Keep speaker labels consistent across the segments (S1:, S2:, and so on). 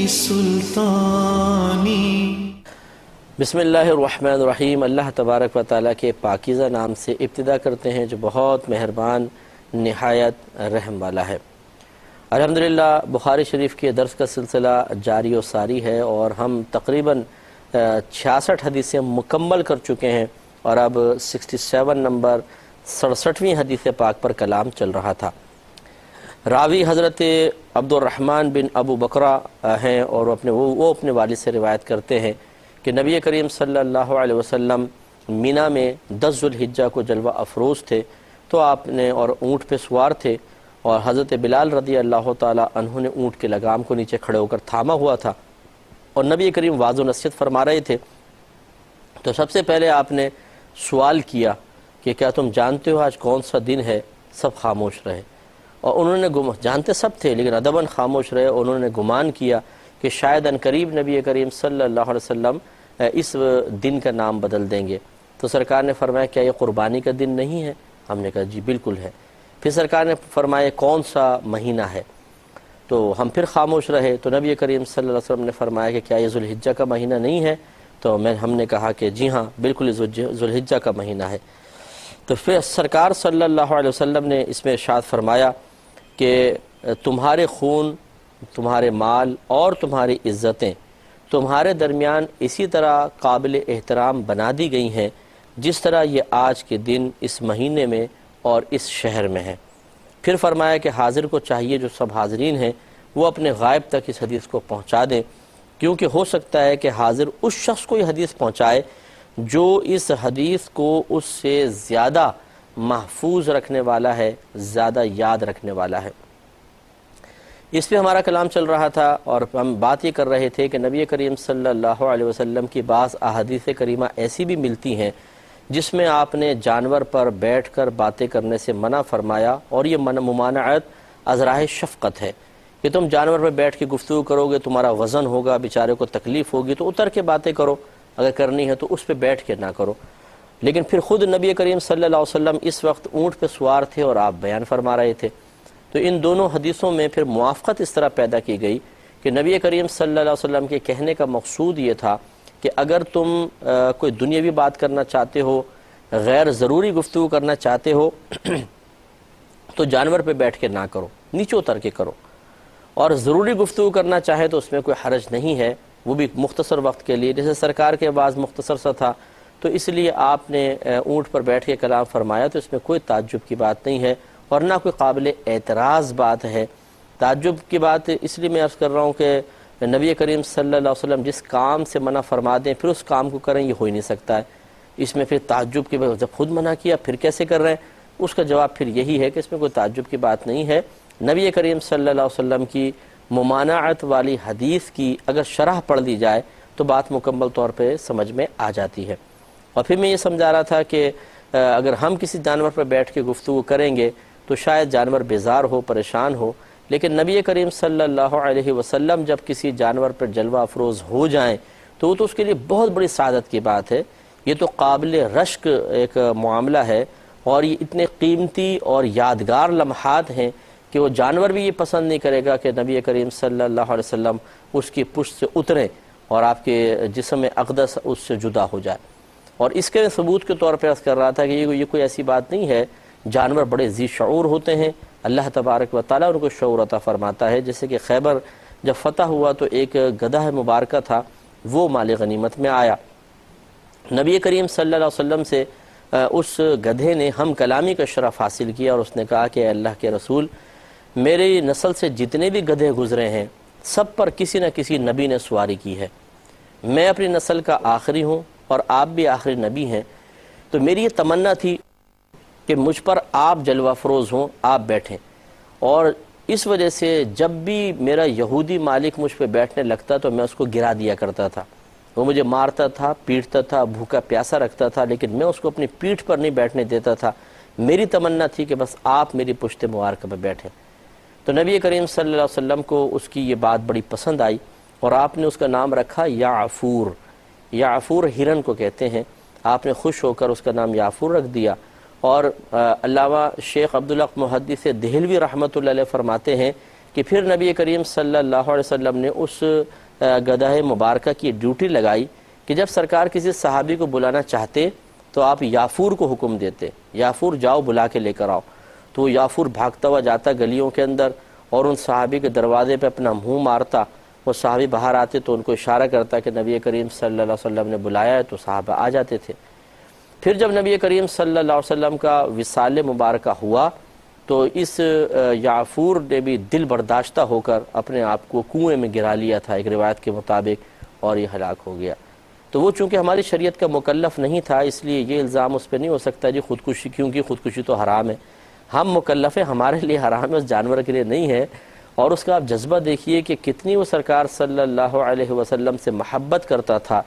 S1: سلطانی.
S2: بسم اللہ الرحمن الرحیم. اللہ تبارک و تعالیٰ کے پاکیزہ نام سے ابتدا کرتے ہیں جو بہت مہربان نہایت رحم والا ہے. الحمدللہ بخاری شریف کے درس کا سلسلہ جاری و ساری ہے اور ہم تقریباً 66 حدیثیں مکمل کر چکے ہیں اور اب 67 نمبر 67ویں حدیث پاک پر کلام چل رہا تھا. راوی حضرت عبد الرحمن بن ابو بکرہ ہیں اور وہ اپنے والد سے روایت کرتے ہیں کہ نبی کریم صلی اللہ علیہ وسلم مینا میں 10 ذوالحجہ کو جلوہ افروز تھے تو آپ نے اور اونٹ پہ سوار تھے اور حضرت بلال رضی اللہ تعالی عنہ نے اونٹ کے لگام کو نیچے کھڑے ہو کر تھاما ہوا تھا اور نبی کریم واعظ و نصیحت فرما رہے تھے. تو سب سے پہلے آپ نے سوال کیا کہ کیا تم جانتے ہو آج کون سا دن ہے؟ سب خاموش رہے اور انہوں نے جانتے سب تھے لیکن ادباً خاموش رہے. انہوں نے گمان کیا کہ شاید ان قریب نبی کریم صلی اللہ علیہ وسلم اس دن کا نام بدل دیں گے. تو سرکار نے فرمایا کیا یہ قربانی کا دن نہیں ہے؟ ہم نے کہا جی بالکل ہے. پھر سرکار نے فرمایا کون سا مہینہ ہے؟ تو ہم پھر خاموش رہے. تو نبی کریم صلی اللہ علیہ وسلم نے فرمایا کہ کیا یہ ذوالحجہ کا مہینہ نہیں ہے؟ تو ہم نے کہا کہ جی ہاں بالکل ذوالحجہ کا مہینہ ہے. تو پھر سرکار صلی اللہ علیہ وسلم نے اس میں ارشاد فرمایا کہ تمہارے خون، تمہارے مال اور تمہاری عزتیں تمہارے درمیان اسی طرح قابل احترام بنا دی گئی ہیں جس طرح یہ آج کے دن اس مہینے میں اور اس شہر میں ہے. پھر فرمایا کہ حاضر کو چاہیے جو سب حاضرین ہیں وہ اپنے غائب تک اس حدیث کو پہنچا دیں کیونکہ ہو سکتا ہے کہ حاضر اس شخص کو یہ حدیث پہنچائے جو اس حدیث کو اس سے زیادہ محفوظ رکھنے والا ہے، زیادہ یاد رکھنے والا ہے. اس پہ ہمارا کلام چل رہا تھا اور ہم بات یہ کر رہے تھے کہ نبی کریم صلی اللہ علیہ وسلم کی بعض احادیث کریمہ ایسی بھی ملتی ہیں جس میں آپ نے جانور پر بیٹھ کر باتیں کرنے سے منع فرمایا اور یہ ممانعت از راہ شفقت ہے کہ تم جانور پر بیٹھ کے گفتگو کرو گے تمہارا وزن ہوگا، بیچارے کو تکلیف ہوگی، تو اتر کے باتیں کرو، اگر کرنی ہے تو اس پہ بیٹھ کے نہ کرو. لیکن پھر خود نبی کریم صلی اللہ علیہ وسلم اس وقت اونٹ پہ سوار تھے اور آپ بیان فرما رہے تھے. تو ان دونوں حدیثوں میں پھر موافقت اس طرح پیدا کی گئی کہ نبی کریم صلی اللہ علیہ وسلم کے کہنے کا مقصود یہ تھا کہ اگر تم کوئی دنیاوی بات کرنا چاہتے ہو، غیر ضروری گفتگو کرنا چاہتے ہو تو جانور پہ بیٹھ کے نہ کرو، نیچے اتر کے کرو. اور ضروری گفتگو کرنا چاہے تو اس میں کوئی حرج نہیں ہے، وہ بھی مختصر وقت کے لیے. جیسے سرکار کے بعض مختصر سا تھا تو اس لیے آپ نے اونٹ پر بیٹھ کے کلام فرمایا تو اس میں کوئی تعجب کی بات نہیں ہے اور نہ کوئی قابل اعتراض بات ہے. تعجب کی بات اس لیے میں عرض کر رہا ہوں کہ نبی کریم صلی اللہ علیہ وسلم جس کام سے منع فرما دیں پھر اس کام کو کریں، یہ ہو ہی نہیں سکتا ہے. اس میں پھر تعجب کی بات، جب خود منع کیا پھر کیسے کر رہے ہیں؟ اس کا جواب پھر یہی ہے کہ اس میں کوئی تعجب کی بات نہیں ہے. نبی کریم صلی اللہ علیہ وسلم کی ممانعت والی حدیث کی اگر شرح پڑھ دی جائے تو بات مکمل طور پہ سمجھ میں آ جاتی ہے. اور پھر میں یہ سمجھا رہا تھا کہ اگر ہم کسی جانور پر بیٹھ کے گفتگو کریں گے تو شاید جانور بیزار ہو، پریشان ہو، لیکن نبی کریم صلی اللہ علیہ وسلم جب کسی جانور پر جلوہ افروز ہو جائیں تو وہ تو اس کے لیے بہت بڑی سعادت کی بات ہے. یہ تو قابل رشک ایک معاملہ ہے اور یہ اتنے قیمتی اور یادگار لمحات ہیں کہ وہ جانور بھی یہ پسند نہیں کرے گا کہ نبی کریم صلی اللہ علیہ وسلم اس کی پشت سے اتریں اور آپ کے جسم اقدس اس سے جدا ہو جائے. اور اس کے ثبوت کے طور پہ عرض کر رہا تھا کہ یہ کوئی ایسی بات نہیں ہے. جانور بڑے ذی شعور ہوتے ہیں، اللہ تبارک و تعالیٰ ان کو شعور عطا فرماتا ہے. جیسے کہ خیبر جب فتح ہوا تو ایک گدھا مبارکہ تھا، وہ مال غنیمت میں آیا. نبی کریم صلی اللہ علیہ وسلم سے اس گدھے نے ہم کلامی کا شرف حاصل کیا اور اس نے کہا کہ اے اللہ کے رسول، میری نسل سے جتنے بھی گدھے گزرے ہیں سب پر کسی نہ کسی نبی نے سواری کی ہے. میں اپنی نسل کا آخری ہوں اور آپ بھی آخری نبی ہیں، تو میری یہ تمنا تھی کہ مجھ پر آپ جلوہ افروز ہوں، آپ بیٹھیں. اور اس وجہ سے جب بھی میرا یہودی مالک مجھ پہ بیٹھنے لگتا تو میں اس کو گرا دیا کرتا تھا. وہ مجھے مارتا تھا، پیٹتا تھا، بھوکا پیاسا رکھتا تھا، لیکن میں اس کو اپنی پیٹھ پر نہیں بیٹھنے دیتا تھا. میری تمنا تھی کہ بس آپ میری پشت مبارکہ پہ بیٹھیں. تو نبی کریم صلی اللہ علیہ وسلم کو اس کی یہ بات بڑی پسند آئی اور آپ نے اس کا نام رکھا یعفور. یعفور ہرن کو کہتے ہیں. آپ نے خوش ہو کر اس کا نام یعفور رکھ دیا. اور علامہ شیخ عبدالحق محدث دہلوی رحمۃ اللہ علیہ فرماتے ہیں کہ پھر نبی کریم صلی اللہ علیہ وسلم نے اس گدھے مبارکہ کی ڈیوٹی لگائی کہ جب سرکار کسی صحابی کو بلانا چاہتے تو آپ یافور کو حکم دیتے، یافور جاؤ بلا کے لے کر آؤ، تو وہ یافور بھاگتا ہوا جاتا گلیوں کے اندر اور ان صحابی کے دروازے پہ اپنا منہ مارتا، وہ صحابی باہر آتے تو ان کو اشارہ کرتا کہ نبی کریم صلی اللہ علیہ وسلم نے بلایا ہے، تو صحابہ آ جاتے تھے۔ پھر جب نبی کریم صلی اللہ علیہ وسلم کا وصال مبارکہ ہوا تو اس یافور نے بھی دل برداشتہ ہو کر اپنے آپ کو کنویں میں گرا لیا تھا ایک روایت کے مطابق، اور یہ ہلاک ہو گیا۔ تو وہ چونکہ ہماری شریعت کا مکلف نہیں تھا، اس لیے یہ الزام اس پہ نہیں ہو سکتا جی خودکشی، کیونکہ خودکشی تو حرام ہے، ہم مکلف ہیں، ہمارے لیے حرام ہے، اس جانور کے لیے نہیں ہے۔ اور اس کا آپ جذبہ دیکھیے کہ کتنی وہ سرکار صلی اللہ علیہ وسلم سے محبت کرتا تھا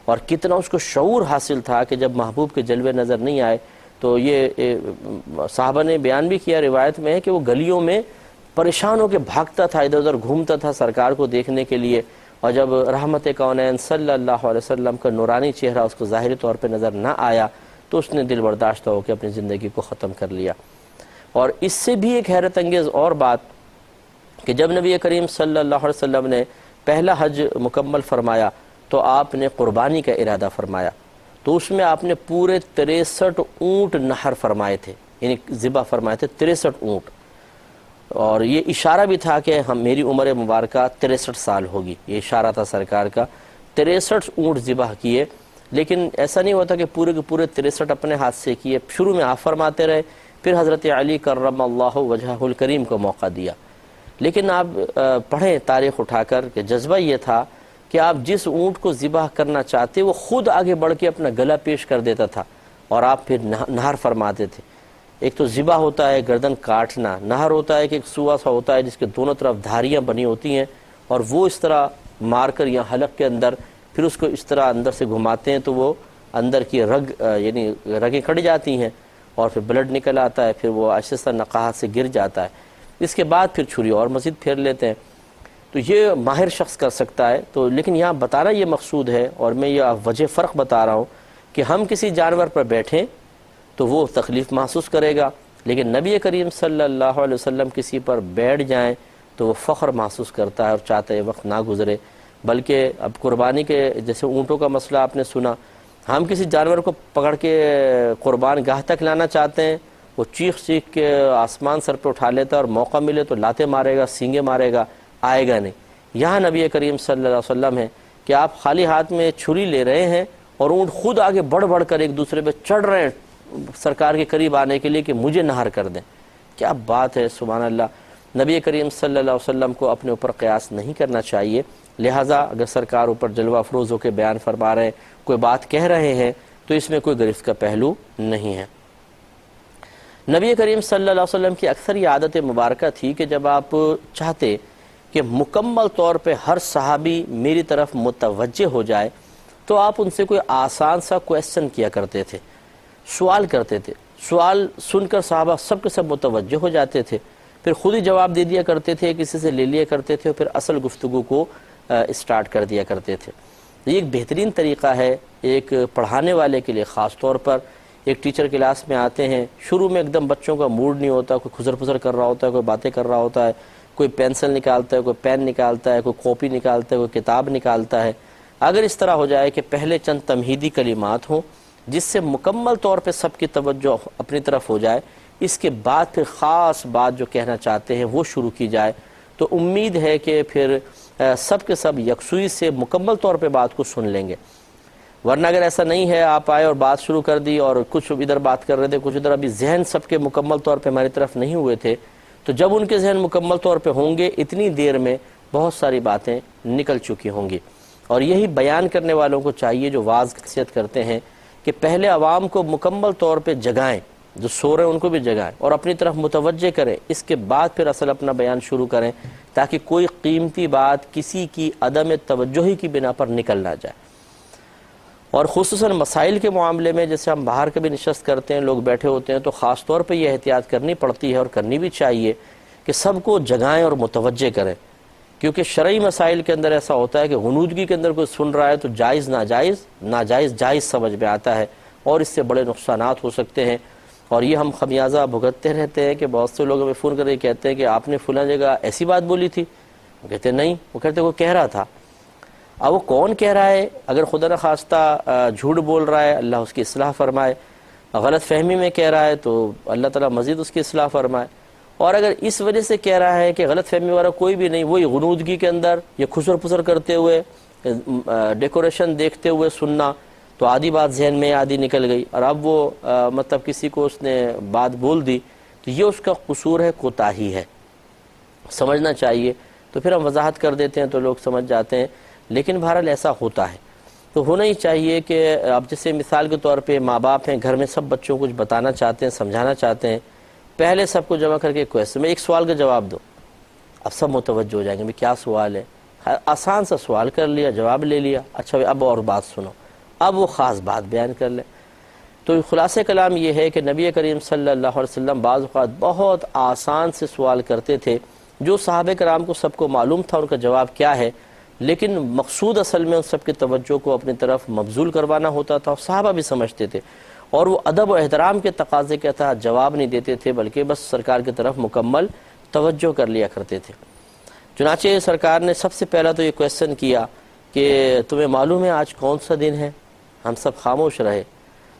S2: اور کتنا اس کو شعور حاصل تھا کہ جب محبوب کے جلوے نظر نہیں آئے تو یہ صحابہ نے بیان بھی کیا، روایت میں ہے کہ وہ گلیوں میں پریشان ہو کے بھاگتا تھا، ادھر ادھر گھومتا تھا سرکار کو دیکھنے کے لیے، اور جب رحمت کونین صلی اللہ علیہ وسلم کا نورانی چہرہ اس کو ظاہری طور پہ نظر نہ آیا تو اس نے دل برداشتہ ہو کے اپنی زندگی کو ختم کر لیا۔ اور اس سے بھی ایک حیرت انگیز اور بات کہ جب نبی کریم صلی اللہ علیہ وسلم نے پہلا حج مکمل فرمایا تو آپ نے قربانی کا ارادہ فرمایا، تو اس میں آپ نے پورے 63 اونٹ نحر فرمائے تھے، یعنی ذبح فرمائے تھے 63 اونٹ، اور یہ اشارہ بھی تھا کہ میری عمر مبارکہ 63 سال ہوگی، یہ اشارہ تھا سرکار کا۔ 63 اونٹ ذبح کیے، لیکن ایسا نہیں ہوتا کہ پورے کے پورے 63 اپنے ہاتھ سے کیے، شروع میں آپ فرماتے رہے، پھر حضرت علی کرم اللہ وجہہ الکریم کو موقع دیا۔ لیکن آپ پڑھیں تاریخ اٹھا کر کہ جذبہ یہ تھا کہ آپ جس اونٹ کو ذبح کرنا چاہتے وہ خود آگے بڑھ کے اپنا گلا پیش کر دیتا تھا اور آپ پھر نہر فرماتے تھے۔ ایک تو ذبح ہوتا ہے گردن کاٹنا، نہر ہوتا ہے کہ ایک سوا سا ہوتا ہے جس کے دونوں طرف دھاریاں بنی ہوتی ہیں اور وہ اس طرح مار کر یہاں حلق کے اندر پھر اس کو اس طرح اندر سے گھماتے ہیں تو وہ اندر کی رگ یعنی رگیں کٹ جاتی ہیں اور پھر بلڈ نکل آتا ہے، پھر وہ آہستہ نقاہت سے گر جاتا ہے، اس کے بعد پھر چھری اور مزید پھیر لیتے ہیں۔ تو یہ ماہر شخص کر سکتا ہے، تو لیکن یہاں بتانا یہ مقصود ہے، اور میں یہ وجہ فرق بتا رہا ہوں کہ ہم کسی جانور پر بیٹھیں تو وہ تکلیف محسوس کرے گا، لیکن نبی کریم صلی اللہ علیہ وسلم کسی پر بیٹھ جائیں تو وہ فخر محسوس کرتا ہے اور چاہتا ہے وقت نہ گزرے۔ بلکہ اب قربانی کے جیسے اونٹوں کا مسئلہ آپ نے سنا، ہم کسی جانور کو پکڑ کے قربان گاہ تک لانا چاہتے ہیں، وہ چیخ چیخ کے آسمان سر پہ اٹھا لیتا ہے اور موقع ملے تو لاتے مارے گا، سینگے مارے گا، آئے گا نہیں۔ یہاں نبی کریم صلی اللہ علیہ وسلم ہے کہ آپ خالی ہاتھ میں چھری لے رہے ہیں اور اونٹ خود آگے بڑھ بڑھ کر ایک دوسرے پہ چڑھ رہے ہیں سرکار کے قریب آنے کے لیے کہ مجھے نہر کر دیں۔ کیا بات ہے، سبحان اللہ۔ نبی کریم صلی اللہ علیہ وسلم کو اپنے اوپر قیاس نہیں کرنا چاہیے، لہٰذا اگر سرکار اوپر جلوہ افروز ہو کے بیان فرما رہے ہیں، کوئی بات کہہ رہے ہیں تو اس میں کوئی گرفت کا پہلو نہیں ہے۔ نبی کریم صلی اللہ علیہ وسلم کی اکثر یہ عادت مبارکہ تھی کہ جب آپ چاہتے کہ مکمل طور پہ ہر صحابی میری طرف متوجہ ہو جائے تو آپ ان سے کوئی آسان سا کویسچن کیا کرتے تھے، سوال کرتے تھے، سوال سن کر صحابہ سب کے سب متوجہ ہو جاتے تھے، پھر خود ہی جواب دے دیا کرتے تھے، کسی سے لے لیا کرتے تھے اور پھر اصل گفتگو کو اسٹارٹ کر دیا کرتے تھے۔ یہ ایک بہترین طریقہ ہے ایک پڑھانے والے کے لیے، خاص طور پر ایک ٹیچر کلاس میں آتے ہیں، شروع میں ایک دم بچوں کا موڈ نہیں ہوتا، کوئی خزر پزر کر رہا ہوتا ہے، کوئی باتیں کر رہا ہوتا ہے، کوئی پینسل نکالتا ہے، کوئی پین نکالتا ہے، کوئی کاپی نکالتا ہے، کوئی کتاب نکالتا ہے۔ اگر اس طرح ہو جائے کہ پہلے چند تمہیدی کلمات ہوں جس سے مکمل طور پہ سب کی توجہ اپنی طرف ہو جائے، اس کے بعد پھر خاص بات جو کہنا چاہتے ہیں وہ شروع کی جائے، تو امید ہے کہ پھر سب کے سب یکسوئی سے مکمل طور پہ بات کو سن لیں گے۔ ورنہ اگر ایسا نہیں ہے، آپ آئے اور بات شروع کر دی اور کچھ ادھر بات کر رہے تھے، کچھ ادھر، ابھی ذہن سب کے مکمل طور پہ ہماری طرف نہیں ہوئے تھے، تو جب ان کے ذہن مکمل طور پہ ہوں گے اتنی دیر میں بہت ساری باتیں نکل چکی ہوں گی۔ اور یہی بیان کرنے والوں کو چاہیے جو واعظ نصیحت کرتے ہیں کہ پہلے عوام کو مکمل طور پہ جگائیں، جو سو رہے ہیں ان کو بھی جگائیں اور اپنی طرف متوجہ کریں، اس کے بعد پھر اصل اپنا بیان شروع کریں تاکہ کوئی قیمتی بات کسی کی عدم توجہی کی بنا پر نکل نہ جائے۔ اور خصوصاً مسائل کے معاملے میں جیسے ہم باہر کبھی نشست کرتے ہیں، لوگ بیٹھے ہوتے ہیں، تو خاص طور پہ یہ احتیاط کرنی پڑتی ہے اور کرنی بھی چاہیے کہ سب کو جگائیں اور متوجہ کریں، کیونکہ شرعی مسائل کے اندر ایسا ہوتا ہے کہ غنودگی کے اندر کوئی سن رہا ہے تو جائز ناجائز، ناجائز جائز سمجھ میں آتا ہے اور اس سے بڑے نقصانات ہو سکتے ہیں۔ اور یہ ہم خمیازہ بھگتتے رہتے ہیں کہ بہت سے لوگ ہمیں فون کر کے کہتے ہیں کہ آپ نے فلاں جگہ ایسی بات بولی تھی، وہ کہتے ہیں نہیں، وہ کہتے ہیں وہ کہہ رہا تھا۔ اب وہ کون کہہ رہا ہے؟ اگر خدا نخواستہ جھوٹ بول رہا ہے، اللہ اس کی اصلاح فرمائے، غلط فہمی میں کہہ رہا ہے تو اللہ تعالیٰ مزید اس کی اصلاح فرمائے، اور اگر اس وجہ سے کہہ رہا ہے کہ غلط فہمی والا کوئی بھی نہیں، وہی غنودگی کے اندر یہ خسر پسر کرتے ہوئے ڈیکوریشن دیکھتے ہوئے سننا، تو آدھی بات ذہن میں آدھی نکل گئی، اور اب وہ مطلب کسی کو اس نے بات بول دی، تو یہ اس کا قصور ہے، کوتاہی ہے، سمجھنا چاہیے۔ تو پھر ہم وضاحت کر دیتے ہیں تو لوگ سمجھ جاتے ہیں، لیکن بہرحال ایسا ہوتا ہے۔ تو ہونا ہی چاہیے کہ اب جیسے مثال کے طور پہ ماں باپ ہیں، گھر میں سب بچوں کو کچھ بتانا چاہتے ہیں، سمجھانا چاہتے ہیں، پہلے سب کو جمع کر کے کویسچن میں ایک سوال کا جواب دو، اب سب متوجہ ہو جائیں گے بھی کیا سوال ہے، آسان سا سوال کر لیا، جواب لے لیا، اچھا اب اور بات سنو، اب وہ خاص بات بیان کر لیں۔ تو خلاصہ کلام یہ ہے کہ نبی کریم صلی اللہ علیہ وسلم بعض اوقات بہت آسان سے سوال کرتے تھے، جو صحابہ کرام کو سب کو معلوم تھا ان کا جواب کیا ہے، لیکن مقصود اصل میں ان سب کی توجہ کو اپنی طرف مبذول کروانا ہوتا تھا، اور صحابہ بھی سمجھتے تھے، اور وہ ادب و احترام کے تقاضے کے تحت جواب نہیں دیتے تھے، بلکہ بس سرکار کی طرف مکمل توجہ کر لیا کرتے تھے۔ چنانچہ سرکار نے سب سے پہلا تو یہ کویسچن کیا کہ تمہیں معلوم ہے آج کون سا دن ہے؟ ہم سب خاموش رہے،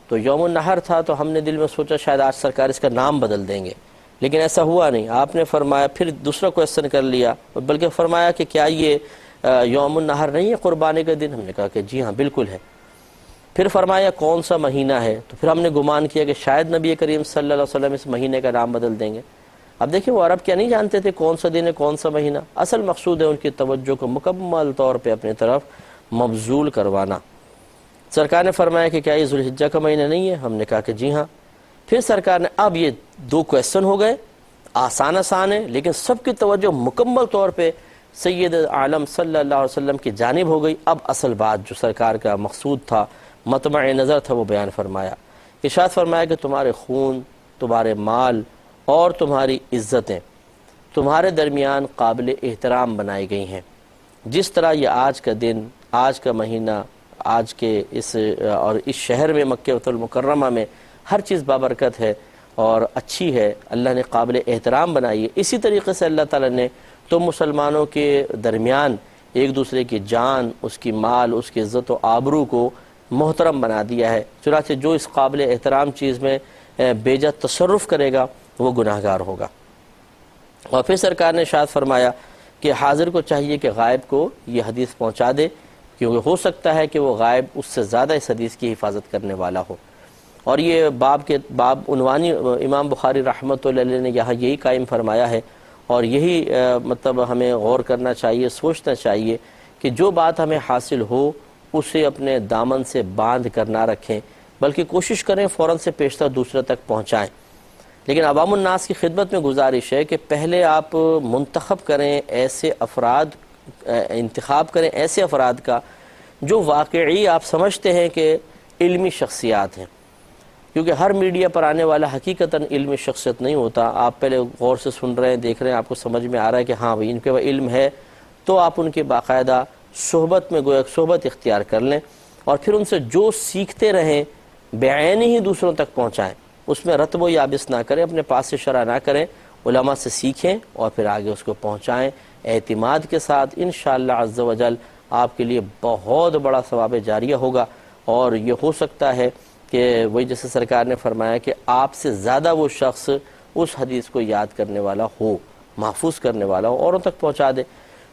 S2: تو یوم النحر تھا، تو ہم نے دل میں سوچا شاید آج سرکار اس کا نام بدل دیں گے، لیکن ایسا ہوا نہیں۔ آپ نے فرمایا، پھر دوسرا کویسچن کر لیا، بلکہ فرمایا کہ کیا یہ یوم النحر نہیں ہے، قربانی کا دن؟ ہم نے کہا کہ جی ہاں بالکل ہے۔ پھر فرمایا کون سا مہینہ ہے؟ تو پھر ہم نے گمان کیا کہ شاید نبی کریم صلی اللہ علیہ وسلم اس مہینے کا نام بدل دیں گے۔ اب دیکھیں وہ عرب کیا نہیں جانتے تھے کون سا دن ہے کون سا مہینہ، اصل مقصود ہے ان کی توجہ کو مکمل طور پہ اپنی طرف مبذول کروانا۔ سرکار نے فرمایا کہ کیا یہ ذوالحجہ کا مہینہ نہیں ہے؟ ہم نے کہا کہ جی ہاں۔ پھر سرکار نے، اب یہ دو کویسچن ہو گئے، آسان ہے، لیکن سب کی توجہ مکمل طور پہ سید عالم صلی اللہ علیہ وسلم کی جانب ہو گئی۔ اب اصل بات جو سرکار کا مقصود تھا، مطمع نظر تھا، وہ بیان فرمایا۔ ارشاد فرمایا کہ تمہارے خون، تمہارے مال اور تمہاری عزتیں تمہارے درمیان قابل احترام بنائی گئی ہیں، جس طرح یہ آج کا دن، آج کا مہینہ، آج کے اس شہر میں مکہ المکرمہ میں ہر چیز بابرکت ہے اور اچھی ہے، اللہ نے قابل احترام بنائی ہے۔ اسی طریقے سے اللہ تعالیٰ نے تم مسلمانوں کے درمیان ایک دوسرے کی جان، اس کی مال، اس کی عزت و آبرو کو محترم بنا دیا ہے، چنانچہ جو اس قابل احترام چیز میں بے جا تصرف کرے گا وہ گناہگار ہوگا۔ اور پھر سرکار نے ارشاد فرمایا کہ حاضر کو چاہیے کہ غائب کو یہ حدیث پہنچا دے، کیونکہ ہو سکتا ہے کہ وہ غائب اس سے زیادہ اس حدیث کی حفاظت کرنے والا ہو۔ اور یہ باب عنوانی امام بخاری رحمۃ اللہ علیہ نے یہاں یہی قائم فرمایا ہے، اور یہی مطلب ہمیں غور کرنا چاہیے، سوچنا چاہیے کہ جو بات ہمیں حاصل ہو اسے اپنے دامن سے باندھ کر نہ رکھیں، بلکہ کوشش کریں فوراً سے پیشتر دوسرے تک پہنچائیں۔ لیکن عوام الناس کی خدمت میں گزارش ہے کہ پہلے آپ منتخب کریں ایسے افراد، انتخاب کریں ایسے افراد کا جو واقعی آپ سمجھتے ہیں کہ علمی شخصیات ہیں، کیونکہ ہر میڈیا پر آنے والا حقیقتاً علمی شخصیت نہیں ہوتا۔ آپ پہلے غور سے سن رہے ہیں، دیکھ رہے ہیں، آپ کو سمجھ میں آ رہا ہے کہ ہاں بھائی ان کے پاس علم ہے، تو آپ ان کے باقاعدہ صحبت میں گویا صحبت اختیار کر لیں، اور پھر ان سے جو سیکھتے رہیں بعینی ہی دوسروں تک پہنچائیں، اس میں رتب و یابس نہ کریں، اپنے پاس سے شرح نہ کریں، علماء سے سیکھیں اور پھر آگے اس کو پہنچائیں اعتماد کے ساتھ۔ انشاءاللہ عز و جل آپ کے لیے بہت بڑا ثواب جاریہ ہوگا، اور یہ ہو سکتا ہے کہ وہی جیسے سرکار نے فرمایا کہ آپ سے زیادہ وہ شخص اس حدیث کو یاد کرنے والا ہو، محفوظ کرنے والا ہو، اوروں تک پہنچا دے۔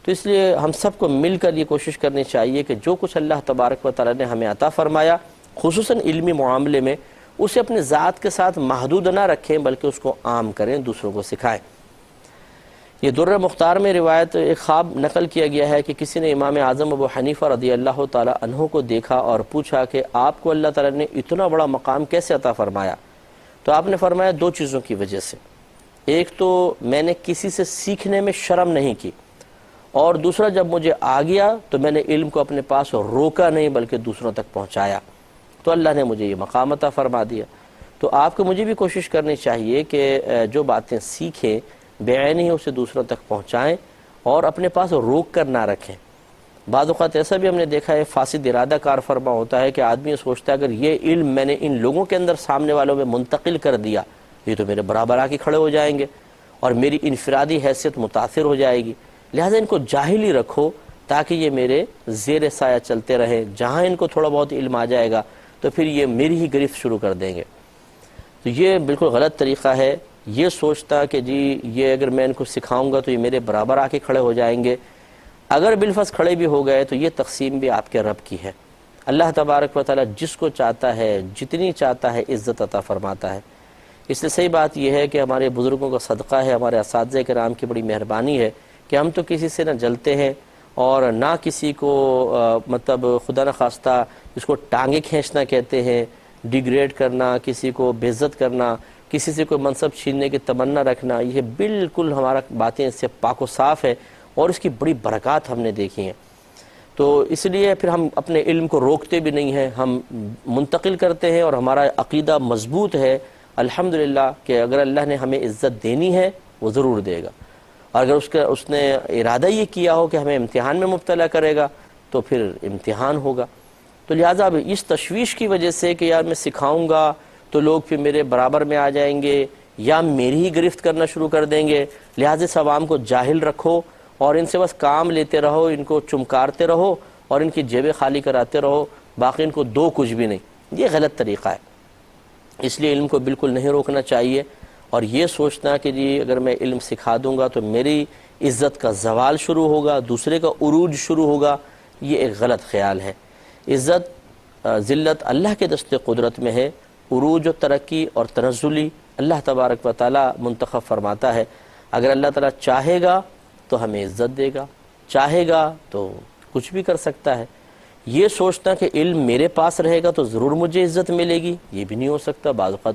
S2: تو اس لیے ہم سب کو مل کر یہ کوشش کرنی چاہیے کہ جو کچھ اللہ تبارک و تعالی نے ہمیں عطا فرمایا، خصوصاً علمی معاملے میں، اسے اپنے ذات کے ساتھ محدود نہ رکھیں، بلکہ اس کو عام کریں، دوسروں کو سکھائیں۔ یہ درر مختار میں روایت ایک خواب نقل کیا گیا ہے کہ کسی نے امام اعظم ابو حنیفہ رضی اللہ تعالی عنہ کو دیکھا اور پوچھا کہ آپ کو اللہ تعالی نے اتنا بڑا مقام کیسے عطا فرمایا؟ تو آپ نے فرمایا دو چیزوں کی وجہ سے، ایک تو میں نے کسی سے سیکھنے میں شرم نہیں کی، اور دوسرا جب مجھے آ گیا تو میں نے علم کو اپنے پاس روکا نہیں بلکہ دوسروں تک پہنچایا، تو اللہ نے مجھے یہ مقام عطا فرما دیا۔ تو آپ کو مجھے بھی کوشش کرنی چاہیے کہ جو باتیں سیکھیں بعین ہی اسے دوسروں تک پہنچائیں اور اپنے پاس روک کر نہ رکھیں۔ بعض اوقات ایسا بھی ہم نے دیکھا ہے فاسد ارادہ کار فرما ہوتا ہے کہ آدمی سوچتا ہے اگر یہ علم میں نے ان لوگوں کے اندر سامنے والوں میں منتقل کر دیا یہ تو میرے برابر آ کے کھڑے ہو جائیں گے اور میری انفرادی حیثیت متاثر ہو جائے گی، لہٰذا ان کو جاہل ہی رکھو تاکہ یہ میرے زیر سایہ چلتے رہیں، جہاں ان کو تھوڑا بہت علم آ جائے گا تو پھر یہ میری ہی گرفت شروع کر دیں گے۔ تو یہ بالکل غلط طریقہ ہے، یہ سوچتا کہ جی یہ اگر میں ان کو سکھاؤں گا تو یہ میرے برابر آ کے کھڑے ہو جائیں گے، اگر بالفرض کھڑے بھی ہو گئے تو یہ تقسیم بھی آپ کے رب کی ہے۔ اللہ تبارک و تعالیٰ جس کو چاہتا ہے جتنی چاہتا ہے عزت عطا فرماتا ہے۔ اس لیے صحیح بات یہ ہے کہ ہمارے بزرگوں کا صدقہ ہے، ہمارے اساتذہ کرام کی بڑی مہربانی ہے کہ ہم تو کسی سے نہ جلتے ہیں اور نہ کسی کو مطلب خدا نخواستہ اس کو ٹانگیں کھینچنا کہتے ہیں، ڈیگریڈ کرنا، کسی کو بے عزت کرنا، کسی سے کوئی منصب چھیننے کی تمنا رکھنا، یہ بالکل ہمارا باتیں اس سے پاک و صاف ہے اور اس کی بڑی برکات ہم نے دیکھی ہیں۔ تو اس لیے پھر ہم اپنے علم کو روکتے بھی نہیں ہیں، ہم منتقل کرتے ہیں اور ہمارا عقیدہ مضبوط ہے الحمدللہ کہ اگر اللہ نے ہمیں عزت دینی ہے وہ ضرور دے گا، اور اگر اس نے ارادہ یہ کیا ہو کہ ہمیں امتحان میں مبتلا کرے گا تو پھر امتحان ہوگا۔ تو لہٰذا اب اس تشویش کی وجہ سے کہ یار میں سکھاؤں گا تو لوگ پھر میرے برابر میں آ جائیں گے یا میری ہی گرفت کرنا شروع کر دیں گے، لہٰذا اس عوام کو جاہل رکھو اور ان سے بس کام لیتے رہو، ان کو چمکارتے رہو اور ان کی جیبیں خالی کراتے رہو، باقی ان کو دو کچھ بھی نہیں۔ یہ غلط طریقہ ہے، اس لیے علم کو بالکل نہیں روکنا چاہیے، اور یہ سوچنا کہ جی اگر میں علم سکھا دوں گا تو میری عزت کا زوال شروع ہوگا، دوسرے کا عروج شروع ہوگا، یہ ایک غلط خیال ہے۔ عزت ذلت اللہ کے دست قدرت میں ہے، عروج و ترقی اور تنزلی اللہ تبارک و تعالی منتخب فرماتا ہے۔ اگر اللہ تعالیٰ چاہے گا تو ہمیں عزت دے گا، چاہے گا تو کچھ بھی کر سکتا ہے۔ یہ سوچنا کہ علم میرے پاس رہے گا تو ضرور مجھے عزت ملے گی، یہ بھی نہیں ہو سکتا۔ بعض اوقات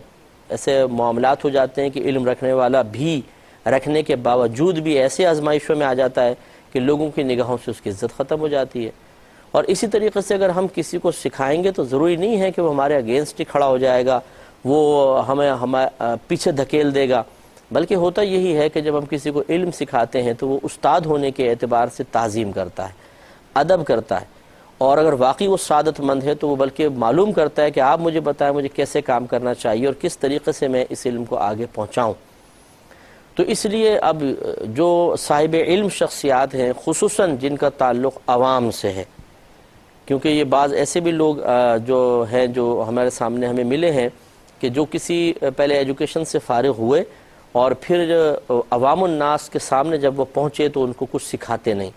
S2: ایسے معاملات ہو جاتے ہیں کہ علم رکھنے والا بھی رکھنے کے باوجود بھی ایسے آزمائشوں میں آ جاتا ہے کہ لوگوں کی نگاہوں سے اس کی عزت ختم ہو جاتی ہے۔ اور اسی طریقے سے اگر ہم کسی کو سکھائیں گے تو ضروری نہیں ہے کہ وہ ہمارے اگینسٹ ہی کھڑا ہو جائے گا، وہ ہمیں پیچھے دھکیل دے گا، بلکہ ہوتا یہی ہے کہ جب ہم کسی کو علم سکھاتے ہیں تو وہ استاد ہونے کے اعتبار سے تعظیم کرتا ہے، ادب کرتا ہے، اور اگر واقعی وہ سعادت مند ہے تو وہ بلکہ معلوم کرتا ہے کہ آپ مجھے بتائیں مجھے کیسے کام کرنا چاہیے اور کس طریقے سے میں اس علم کو آگے پہنچاؤں۔ تو اس لیے اب جو صاحب علم شخصیات ہیں خصوصاً جن کا تعلق عوام سے ہے، کیونکہ یہ بعض ایسے بھی لوگ جو ہیں جو ہمارے سامنے ہمیں ملے ہیں کہ جو کسی پہلے ایجوکیشن سے فارغ ہوئے اور پھر عوام الناس کے سامنے جب وہ پہنچے تو ان کو کچھ سکھاتے نہیں۔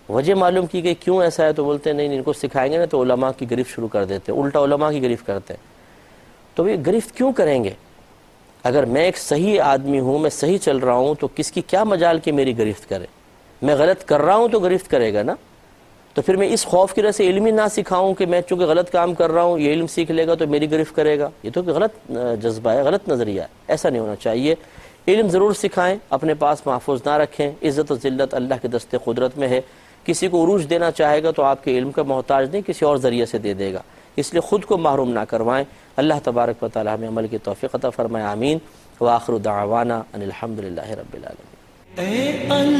S2: وجہ معلوم کی گئی کیوں ایسا ہے تو بولتے ہیں نہیں ان کو سکھائیں گے نا تو علماء کی گرفت شروع کر دیتے ہیں، الٹا علماء کی گرفت کرتے ہیں۔ تو یہ گرفت کیوں کریں گے؟ اگر میں ایک صحیح آدمی ہوں، میں صحیح چل رہا ہوں تو کس کی کیا مجال کہ میری گرفت کرے؟ میں غلط کر رہا ہوں تو گرفت کرے گا نا۔ تو پھر میں اس خوف کی وجہ سے علم ہی نہ سکھاؤں کہ میں چونکہ غلط کام کر رہا ہوں یہ علم سیکھ لے گا تو میری گرفت کرے گا، یہ تو غلط جذبہ ہے، غلط نظریہ ہے، ایسا نہیں ہونا چاہیے۔ علم ضرور سکھائیں، اپنے پاس محفوظ نہ رکھیں، عزت و ذلت اللہ کے دست قدرت میں ہے، کسی کو عروج دینا چاہے گا تو آپ کے علم کا محتاج نہیں کسی اور ذریعے سے دے دے گا، اس لیے خود کو محروم نہ کروائیں۔ اللہ تبارک و تعالی ہمیں عمل کی توفیق عطا فرمائے، آمین۔ وآخر دعوانا ان الحمدللہ رب العالمین۔